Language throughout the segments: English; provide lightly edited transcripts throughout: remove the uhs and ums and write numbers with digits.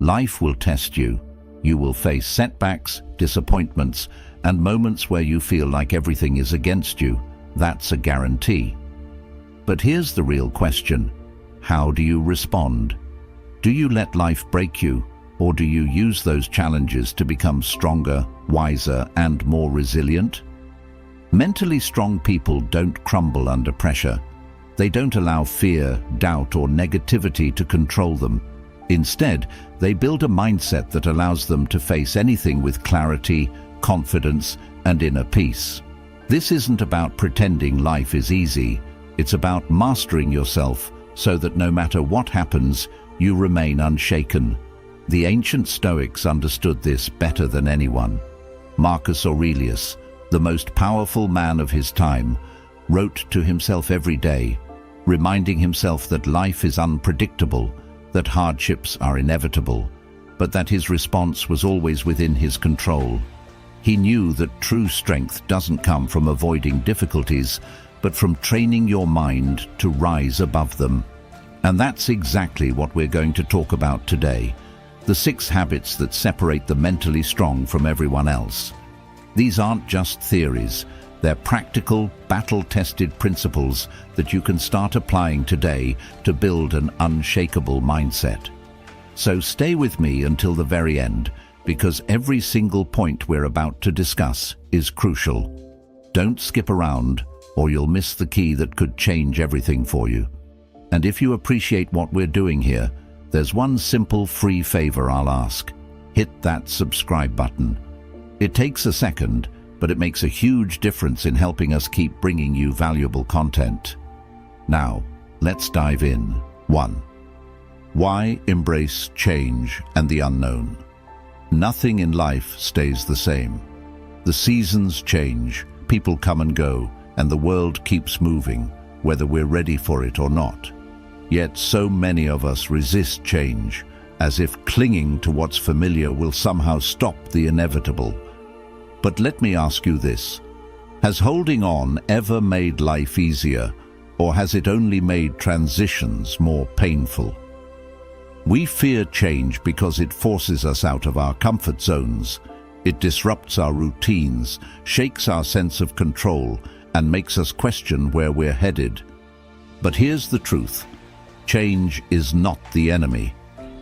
Life will test you. You will face setbacks, disappointments, and moments where you feel like everything is against you. That's a guarantee. But here's the real question. How do you respond? Do you let life break you, or do you use those challenges to become stronger, wiser, and more resilient? Mentally strong people don't crumble under pressure. They don't allow fear, doubt, or negativity to control them. Instead, they build a mindset that allows them to face anything with clarity, confidence, and inner peace. This isn't about pretending life is easy. It's about mastering yourself so that no matter what happens, you remain unshaken. The ancient Stoics understood this better than anyone. Marcus Aurelius, the most powerful man of his time, wrote to himself every day, reminding himself that life is unpredictable, that hardships are inevitable, but that his response was always within his control. He knew that true strength doesn't come from avoiding difficulties, but from training your mind to rise above them. And that's exactly what we're going to talk about today. The 6 habits that separate the mentally strong from everyone else. These aren't just theories. They're practical, battle-tested principles that you can start applying today to build an unshakable mindset. So stay with me until the very end, because every single point we're about to discuss is crucial. Don't skip around, or you'll miss the key that could change everything for you. And if you appreciate what we're doing here, there's one simple free favor I'll ask. Hit that subscribe button. It takes a second, but it makes a huge difference in helping us keep bringing you valuable content. Now, let's dive in. 1. Why embrace change and the unknown? Nothing in life stays the same. The seasons change, people come and go, and the world keeps moving, whether we're ready for it or not. Yet so many of us resist change, as if clinging to what's familiar will somehow stop the inevitable. But let me ask you this. Has holding on ever made life easier, or has it only made transitions more painful? We fear change because it forces us out of our comfort zones. It disrupts our routines, shakes our sense of control, and makes us question where we're headed. But here's the truth. Change is not the enemy.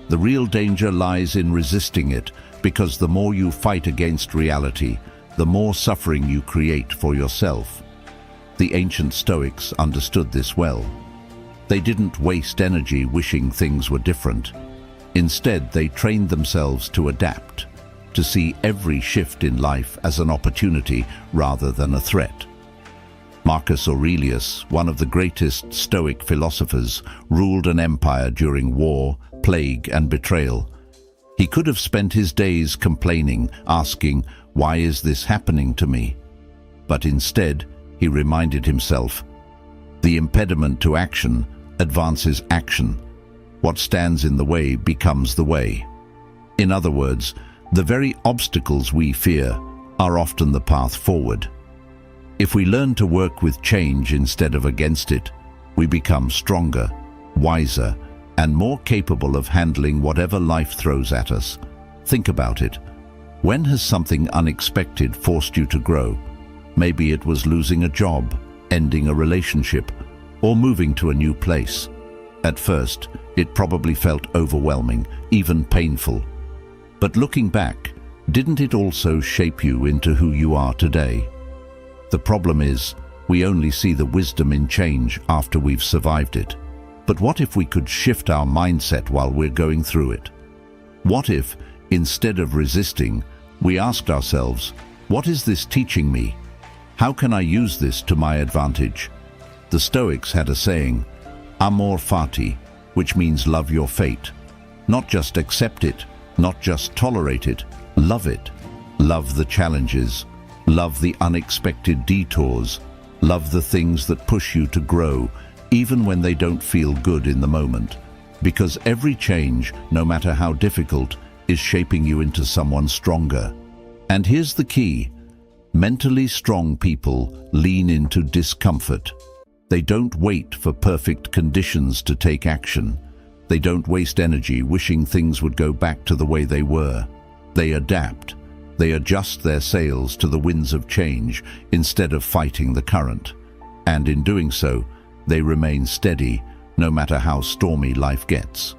The real danger lies in resisting it, because the more you fight against reality, the more suffering you create for yourself. The ancient Stoics understood this well. They didn't waste energy wishing things were different. Instead, they trained themselves to adapt, to see every shift in life as an opportunity rather than a threat. Marcus Aurelius, one of the greatest Stoic philosophers, ruled an empire during war, plague, and betrayal. He could have spent his days complaining, asking, "Why is this happening to me?" But instead, he reminded himself, "The impediment to action advances action. What stands in the way becomes the way." In other words, the very obstacles we fear are often the path forward. If we learn to work with change instead of against it, we become stronger, wiser, and more capable of handling whatever life throws at us. Think about it. When has something unexpected forced you to grow? Maybe it was losing a job, ending a relationship, or moving to a new place. At first, it probably felt overwhelming, even painful. But looking back, didn't it also shape you into who you are today? The problem is, we only see the wisdom in change after we've survived it. But what if we could shift our mindset while we're going through it? What if, instead of resisting, we asked ourselves, what is this teaching me? How can I use this to my advantage? The Stoics had a saying, amor fati, which means love your fate. Not just accept it, not just tolerate it, love it. Love the challenges. Love the unexpected detours. Love the things that push you to grow, even when they don't feel good in the moment. Because every change, no matter how difficult, is shaping you into someone stronger. And here's the key. Mentally strong people lean into discomfort. They don't wait for perfect conditions to take action. They don't waste energy wishing things would go back to the way they were. They adapt. They adjust their sails to the winds of change instead of fighting the current. And in doing so, they remain steady no matter how stormy life gets.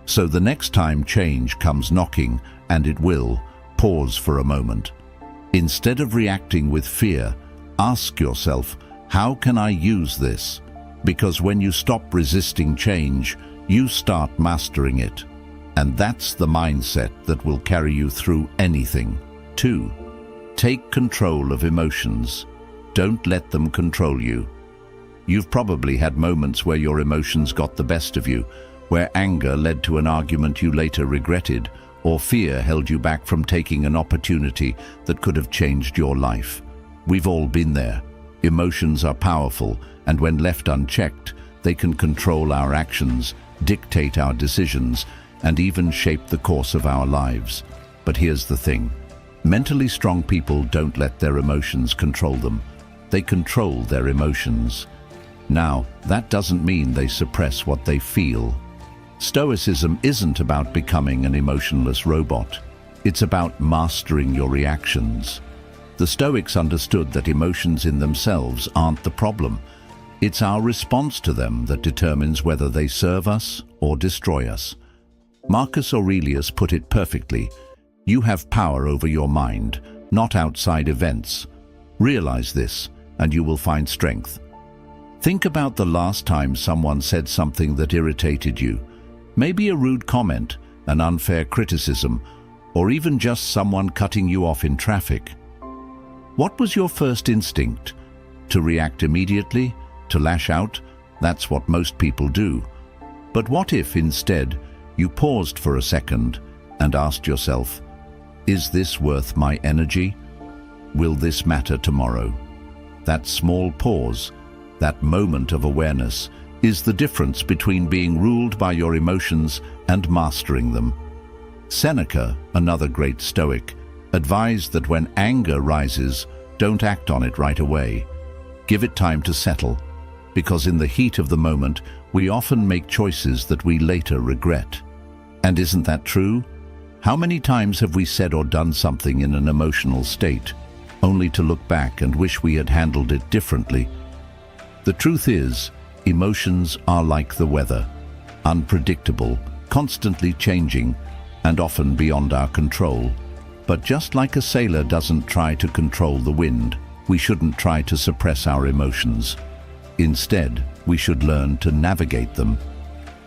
So the next time change comes knocking, and it will, pause for a moment. Instead of reacting with fear, ask yourself, how can I use this? Because when you stop resisting change, you start mastering it. And that's the mindset that will carry you through anything. 2. Take control of emotions. Don't let them control you. You've probably had moments where your emotions got the best of you, where anger led to an argument you later regretted, or fear held you back from taking an opportunity that could have changed your life. We've all been there. Emotions are powerful, and when left unchecked, they can control our actions, dictate our decisions, and even shape the course of our lives. But here's the thing. Mentally strong people don't let their emotions control them. They control their emotions. Now, that doesn't mean they suppress what they feel. Stoicism isn't about becoming an emotionless robot. It's about mastering your reactions. The Stoics understood that emotions in themselves aren't the problem. It's our response to them that determines whether they serve us or destroy us. Marcus Aurelius put it perfectly. You have power over your mind, not outside events. Realize this, and you will find strength. Think about the last time someone said something that irritated you. Maybe a rude comment, an unfair criticism, or even just someone cutting you off in traffic. What was your first instinct? To react immediately? To lash out? That's what most people do. But what if instead you paused for a second and asked yourself, is this worth my energy? Will this matter tomorrow? That small pause, that moment of awareness, is the difference between being ruled by your emotions and mastering them. Seneca, another great Stoic, advised that when anger rises, don't act on it right away. Give it time to settle, because in the heat of the moment, we often make choices that we later regret. And isn't that true? How many times have we said or done something in an emotional state, only to look back and wish we had handled it differently? The truth is, emotions are like the weather, unpredictable, constantly changing, and often beyond our control. But just like a sailor doesn't try to control the wind, we shouldn't try to suppress our emotions. Instead, we should learn to navigate them.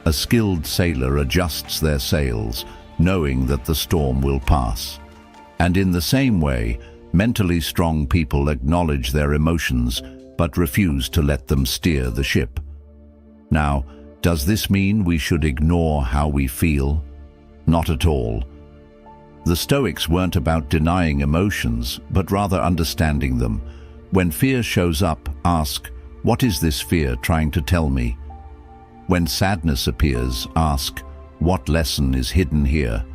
A skilled sailor adjusts their sails, knowing that the storm will pass. And in the same way, mentally strong people acknowledge their emotions, but refuse to let them steer the ship. Now, does this mean we should ignore how we feel? Not at all. The Stoics weren't about denying emotions, but rather understanding them. When fear shows up, ask, what is this fear trying to tell me? When sadness appears, ask, what lesson is hidden here?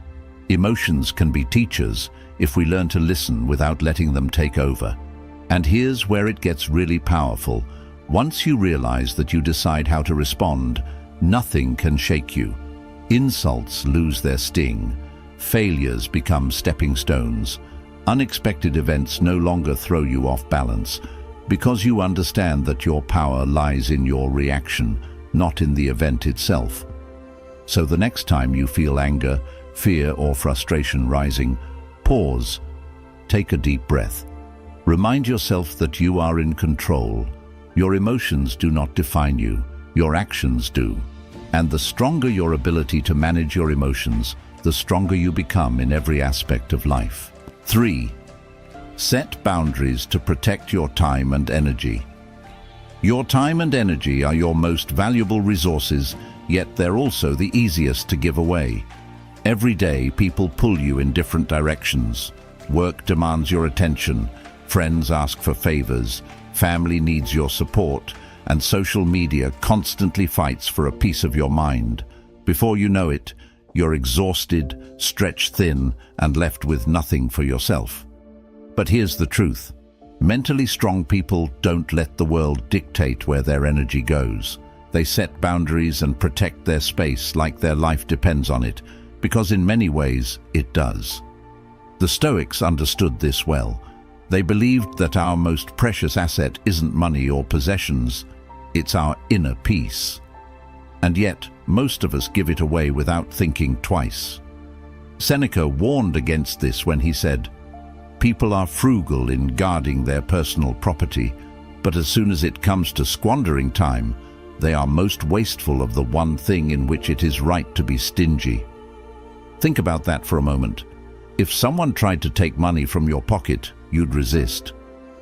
Emotions can be teachers if we learn to listen without letting them take over. And here's where it gets really powerful. Once you realize that you decide how to respond, nothing can shake you. Insults lose their sting. Failures become stepping stones. Unexpected events no longer throw you off balance, because you understand that your power lies in your reaction, not in the event itself. So the next time you feel anger, fear, or frustration rising, pause. Take a deep breath. Remind yourself that you are in control. Your emotions do not define you, your actions do. And the stronger your ability to manage your emotions, the stronger you become in every aspect of life. 3. Set boundaries to protect your time and energy. Your time and energy are your most valuable resources, yet they're also the easiest to give away. Every day, people pull you in different directions. Work demands your attention, friends ask for favors, family needs your support, and social media constantly fights for a piece of your mind. Before you know it, you're exhausted, stretched thin, and left with nothing for yourself. But here's the truth. Mentally strong people don't let the world dictate where their energy goes. They set boundaries and protect their space like their life depends on it, because in many ways it does. The Stoics understood this well. They believed that our most precious asset isn't money or possessions, it's our inner peace. And yet, most of us give it away without thinking twice. Seneca warned against this when he said, "People are frugal in guarding their personal property, but as soon as it comes to squandering time, they are most wasteful of the one thing in which it is right to be stingy." Think about that for a moment. If someone tried to take money from your pocket, you'd resist.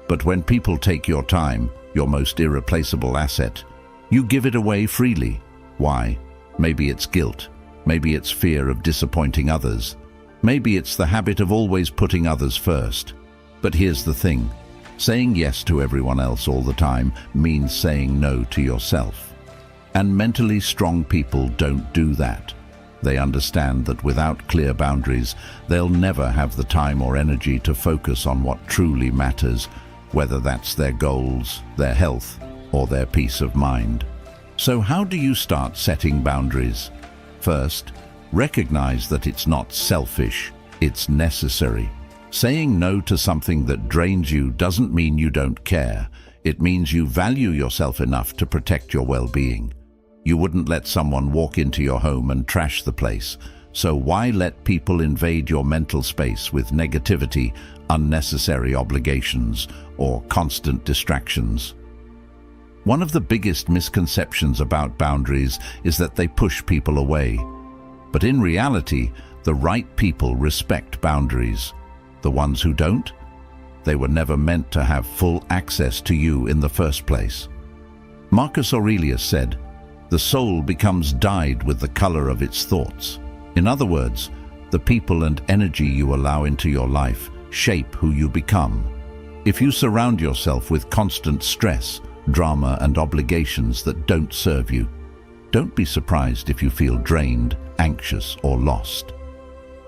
But when people take your time, your most irreplaceable asset, you give it away freely. Why? Maybe it's guilt. Maybe it's fear of disappointing others. Maybe it's the habit of always putting others first. But here's the thing. Saying yes to everyone else all the time means saying no to yourself. And mentally strong people don't do that. They understand that without clear boundaries, they'll never have the time or energy to focus on what truly matters, whether that's their goals, their health, or their peace of mind. So how do you start setting boundaries? First, recognize that it's not selfish, it's necessary. Saying no to something that drains you doesn't mean you don't care. It means you value yourself enough to protect your well-being. You wouldn't let someone walk into your home and trash the place, so why let people invade your mental space with negativity, unnecessary obligations, or constant distractions? One of the biggest misconceptions about boundaries is that they push people away. But in reality, the right people respect boundaries. The ones who don't, they were never meant to have full access to you in the first place. Marcus Aurelius said, "The soul becomes dyed with the color of its thoughts." In other words, the people and energy you allow into your life shape who you become. If you surround yourself with constant stress, drama, and obligations that don't serve you, don't be surprised if you feel drained, anxious, or lost.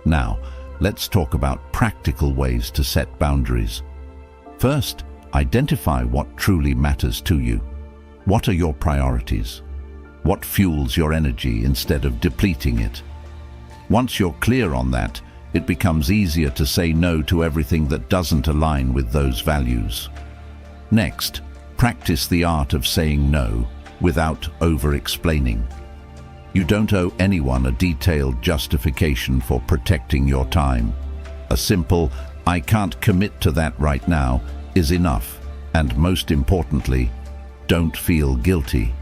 Now, let's talk about practical ways to set boundaries. First, identify what truly matters to you. What are your priorities? What fuels your energy instead of depleting it? Once you're clear on that, it becomes easier to say no to everything that doesn't align with those values. Next, practice the art of saying no without over-explaining. You don't owe anyone a detailed justification for protecting your time. A simple, "I can't commit to that right now," is enough. And most importantly, don't feel guilty.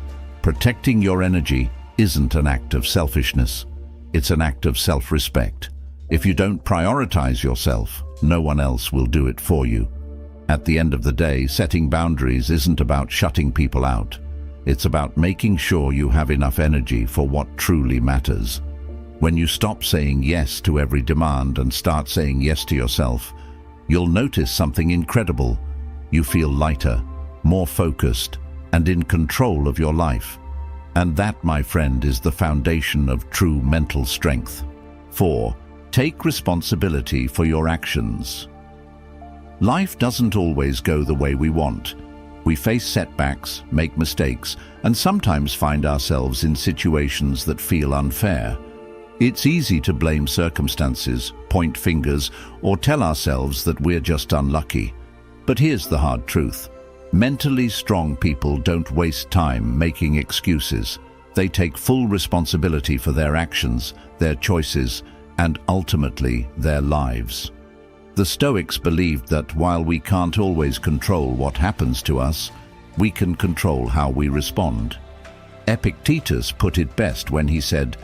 Protecting your energy isn't an act of selfishness. It's an act of self-respect. If you don't prioritize yourself, no one else will do it for you. At the end of the day, setting boundaries isn't about shutting people out. It's about making sure you have enough energy for what truly matters. When you stop saying yes to every demand and start saying yes to yourself, you'll notice something incredible. You feel lighter, more focused, and in control of your life. And that, my friend, is the foundation of true mental strength. 4. Take responsibility for your actions. Life doesn't always go the way we want. We face setbacks, make mistakes, and sometimes find ourselves in situations that feel unfair. It's easy to blame circumstances, point fingers, or tell ourselves that we're just unlucky. But here's the hard truth. Mentally strong people don't waste time making excuses. They take full responsibility for their actions, their choices, and ultimately their lives. The Stoics believed that while we can't always control what happens to us, we can control how we respond. Epictetus put it best when he said,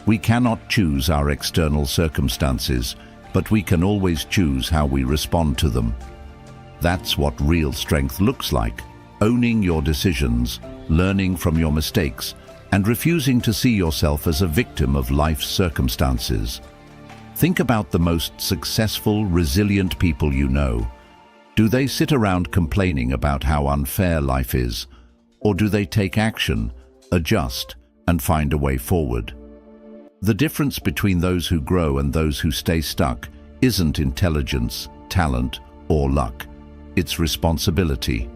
"We cannot choose our external circumstances, but we can always choose how we respond to them." That's what real strength looks like: owning your decisions, learning from your mistakes, and refusing to see yourself as a victim of life's circumstances. Think about the most successful, resilient people you know. Do they sit around complaining about how unfair life is? Or do they take action, adjust, and find a way forward? The difference between those who grow and those who stay stuck isn't intelligence, talent, or luck. It's responsibility.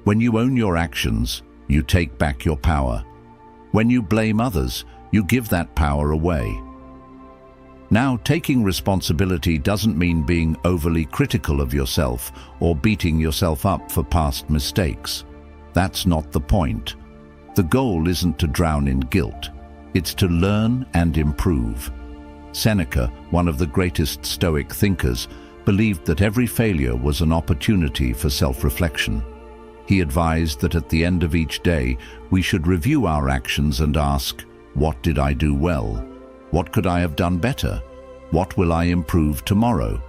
When you own your actions, you take back your power. When you blame others, you give that power away. Now, taking responsibility doesn't mean being overly critical of yourself or beating yourself up for past mistakes. That's not the point. The goal isn't to drown in guilt. It's to learn and improve. Seneca, one of the greatest Stoic thinkers, believed that every failure was an opportunity for self-reflection. He advised that at the end of each day, we should review our actions and ask, what did I do well? What could I have done better? What will I improve tomorrow?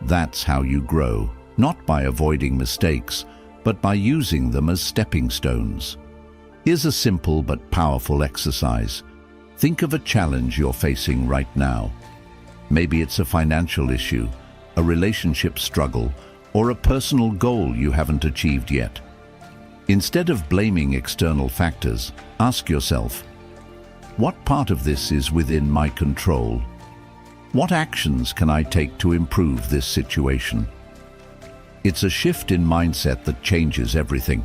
That's how you grow, not by avoiding mistakes, but by using them as stepping stones. Here's a simple but powerful exercise. Think of a challenge you're facing right now. Maybe it's a financial issue, a relationship struggle, or a personal goal you haven't achieved yet. Instead of blaming external factors, ask yourself, what part of this is within my control? What actions can I take to improve this situation? It's a shift in mindset that changes everything.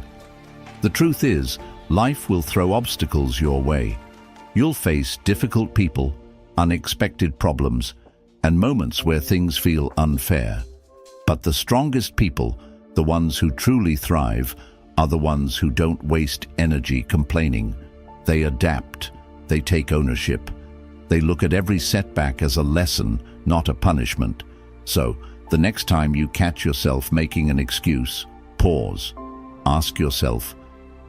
The truth is, life will throw obstacles your way. You'll face difficult people, unexpected problems, and moments where things feel unfair. But the strongest people, the ones who truly thrive, are the ones who don't waste energy complaining. They adapt, they take ownership. They look at every setback as a lesson, not a punishment. So, the next time you catch yourself making an excuse, pause. Ask yourself,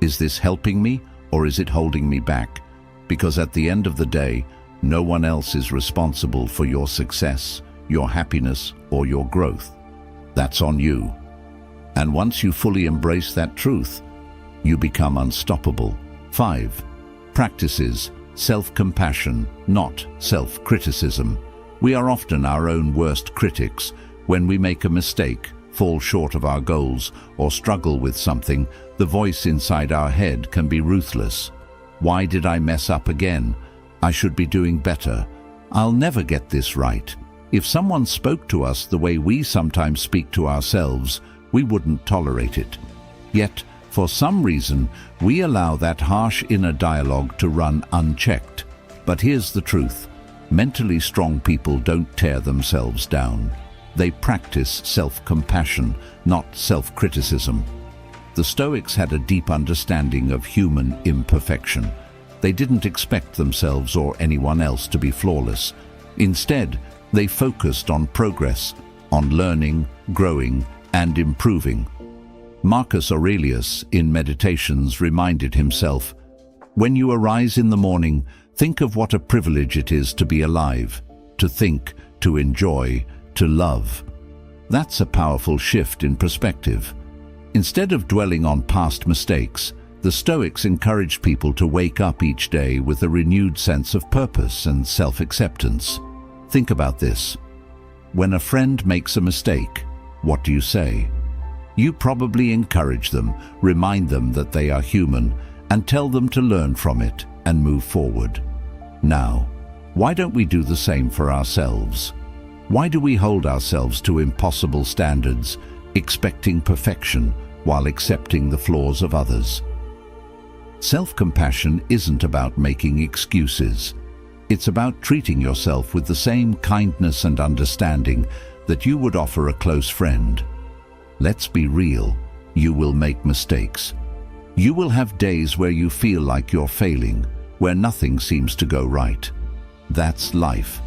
is this helping me or is it holding me back? Because at the end of the day, no one else is responsible for your success, your happiness, or your growth. That's on you. And once you fully embrace that truth, you become unstoppable. 5. Practices self-compassion, not self-criticism. We are often our own worst critics. When we make a mistake, fall short of our goals, or struggle with something, the voice inside our head can be ruthless. Why did I mess up again? I should be doing better. I'll never get this right. If someone spoke to us the way we sometimes speak to ourselves, we wouldn't tolerate it. Yet, for some reason, we allow that harsh inner dialogue to run unchecked. But here's the truth. Mentally strong people don't tear themselves down. They practice self-compassion, not self-criticism. The Stoics had a deep understanding of human imperfection. They didn't expect themselves or anyone else to be flawless. Instead, they focused on progress, on learning, growing, and improving. Marcus Aurelius, in Meditations, reminded himself, when you arise in the morning, think of what a privilege it is to be alive, to think, to enjoy, to love. That's a powerful shift in perspective. Instead of dwelling on past mistakes, the Stoics encouraged people to wake up each day with a renewed sense of purpose and self-acceptance. Think about this. When a friend makes a mistake, what do you say? You probably encourage them, remind them that they are human, and tell them to learn from it and move forward. Now, why don't we do the same for ourselves? Why do we hold ourselves to impossible standards, expecting perfection while accepting the flaws of others? Self-compassion isn't about making excuses. It's about treating yourself with the same kindness and understanding that you would offer a close friend. Let's be real, you will make mistakes. You will have days where you feel like you're failing, where nothing seems to go right. That's life.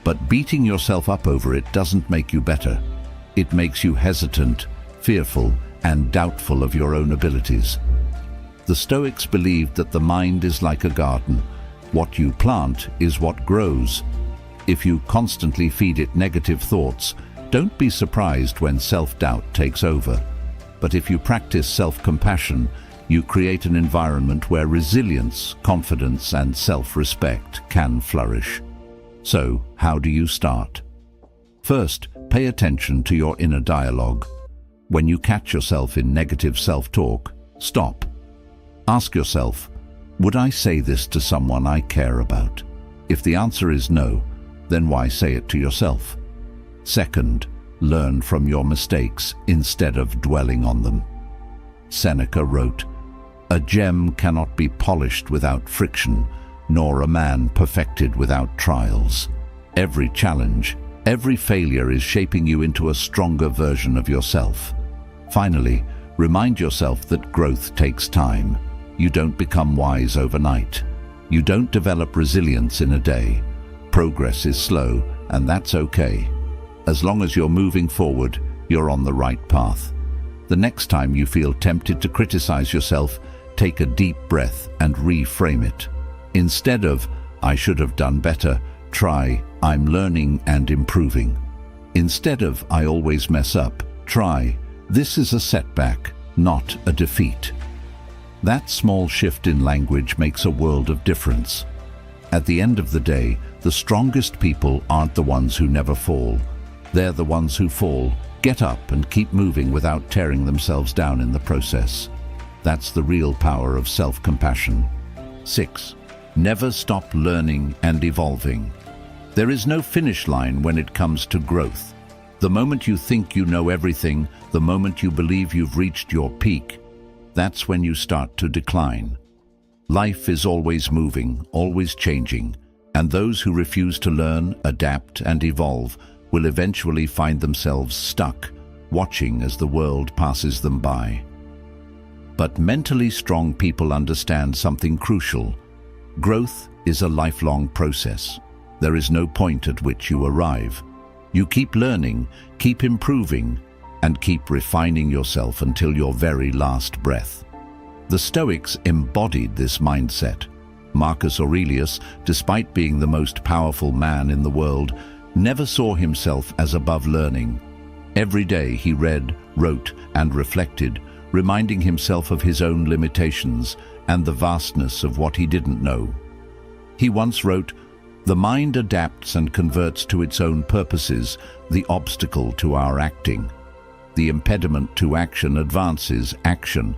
But beating yourself up over it doesn't make you better. It makes you hesitant, fearful, and doubtful of your own abilities. The Stoics believed that the mind is like a garden. What you plant is what grows. If you constantly feed it negative thoughts, don't be surprised when self-doubt takes over. But if you practice self-compassion, you create an environment where resilience, confidence, and self-respect can flourish. So, how do you start? First, pay attention to your inner dialogue. When you catch yourself in negative self-talk, stop. Ask yourself, would I say this to someone I care about? If the answer is no, then why say it to yourself? Second, learn from your mistakes instead of dwelling on them. Seneca wrote, A gem cannot be polished without friction, nor a man perfected without trials. Every challenge, every failure is shaping you into a stronger version of yourself. Finally, remind yourself that growth takes time. You don't become wise overnight. You don't develop resilience in a day. Progress is slow, and that's okay. As long as you're moving forward, you're on the right path. The next time you feel tempted to criticize yourself, take a deep breath and reframe it. Instead of, "I should have done better," try, "I'm learning and improving." Instead of, "I always mess up," try, "This is a setback, not a defeat." That small shift in language makes a world of difference. At the end of the day, the strongest people aren't the ones who never fall. They're the ones who fall, get up and keep moving without tearing themselves down in the process. That's the real power of self-compassion. 6. Never stop learning and evolving. There is no finish line when it comes to growth. The moment you think you know everything, the moment you believe you've reached your peak, that's when you start to decline. Life is always moving, always changing, and those who refuse to learn, adapt, and evolve will eventually find themselves stuck, watching as the world passes them by. But mentally strong people understand something crucial. Growth is a lifelong process. There is no point at which you arrive. You keep learning, keep improving, and keep refining yourself until your very last breath. The Stoics embodied this mindset. Marcus Aurelius, despite being the most powerful man in the world, never saw himself as above learning. Every day he read, wrote, and reflected, reminding himself of his own limitations and the vastness of what he didn't know. He once wrote, "The mind adapts and converts to its own purposes the obstacle to our acting. The impediment to action advances action.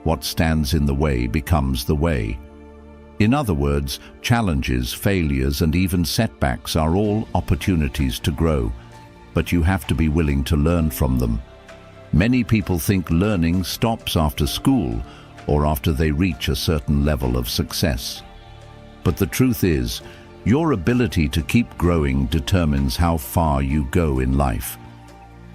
What stands in the way becomes the way." In other words, challenges, failures, and even setbacks are all opportunities to grow, but you have to be willing to learn from them. Many people think learning stops after school or after they reach a certain level of success. But the truth is, your ability to keep growing determines how far you go in life.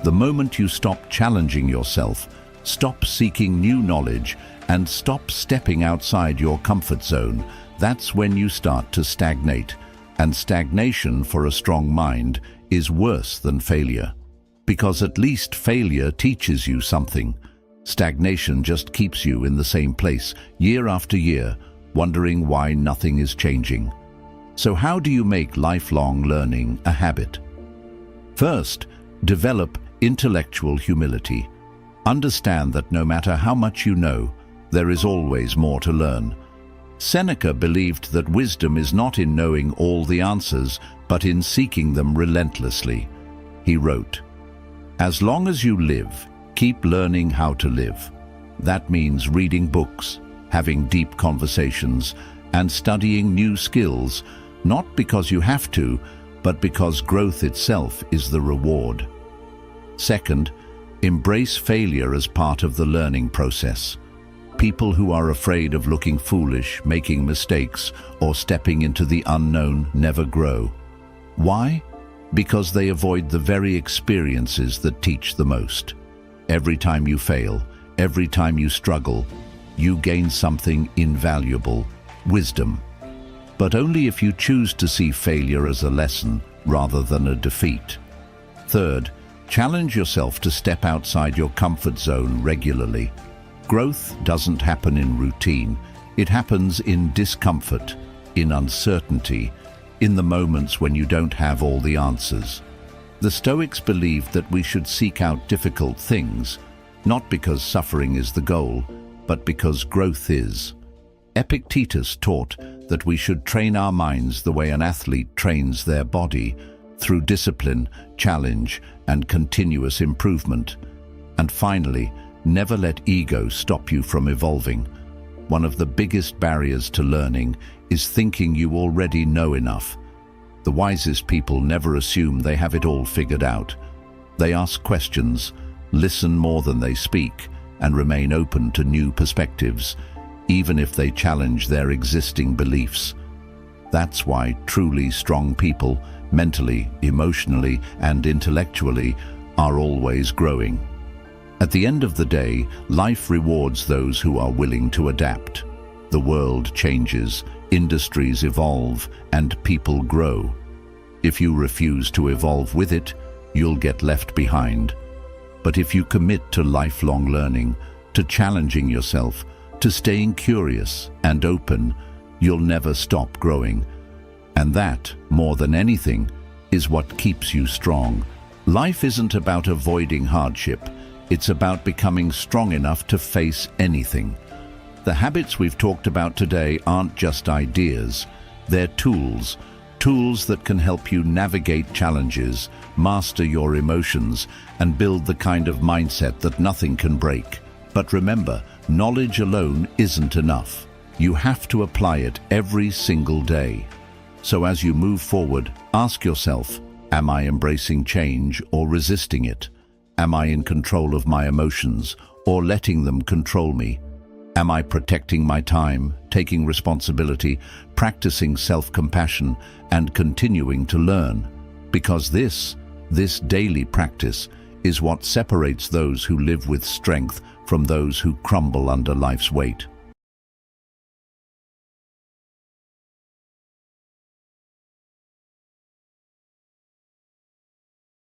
The moment you stop challenging yourself, stop seeking new knowledge, and stop stepping outside your comfort zone, that's when you start to stagnate. And stagnation for a strong mind is worse than failure. Because at least failure teaches you something. Stagnation just keeps you in the same place, year after year, wondering why nothing is changing. So how do you make lifelong learning a habit? First, develop intellectual humility. Understand that no matter how much you know, there is always more to learn. Seneca believed that wisdom is not in knowing all the answers, but in seeking them relentlessly. He wrote, "As long as you live, keep learning how to live." That means reading books, having deep conversations, and studying new skills, not because you have to, but because growth itself is the reward. Second, embrace failure as part of the learning process. People who are afraid of looking foolish, making mistakes, or stepping into the unknown never grow. Why? Because they avoid the very experiences that teach the most. Every time you fail, every time you struggle, you gain something invaluable, wisdom. But only if you choose to see failure as a lesson rather than a defeat. Third, challenge yourself to step outside your comfort zone regularly. Growth doesn't happen in routine. It happens in discomfort, in uncertainty, in the moments when you don't have all the answers. The Stoics believed that we should seek out difficult things, not because suffering is the goal, but because growth is. Epictetus taught that we should train our minds the way an athlete trains their body, through discipline, challenge, and continuous improvement. And finally, never let ego stop you from evolving. One of the biggest barriers to learning is thinking you already know enough. The wisest people never assume they have it all figured out. They ask questions, listen more than they speak, and remain open to new perspectives. even if they challenge their existing beliefs. That's why truly strong people, mentally, emotionally, and intellectually, are always growing. At the end of the day, life rewards those who are willing to adapt. The world changes, industries evolve, and people grow. If you refuse to evolve with it, you'll get left behind. But if you commit to lifelong learning, to challenging yourself, to staying curious and open, you'll never stop growing. And that, more than anything, is what keeps you strong. Life isn't about avoiding hardship. It's about becoming strong enough to face anything. The habits we've talked about today aren't just ideas. They're tools that can help you navigate challenges, master your emotions, and build the kind of mindset that nothing can break. But remember, knowledge alone isn't enough. You have to apply it every single day. So as you move forward, ask yourself, am I embracing change or resisting it? Am I in control of my emotions or letting them control me? Am I protecting my time, taking responsibility, practicing self-compassion, and continuing to learn? Because this daily practice is what separates those who live with strength from those who crumble under life's weight.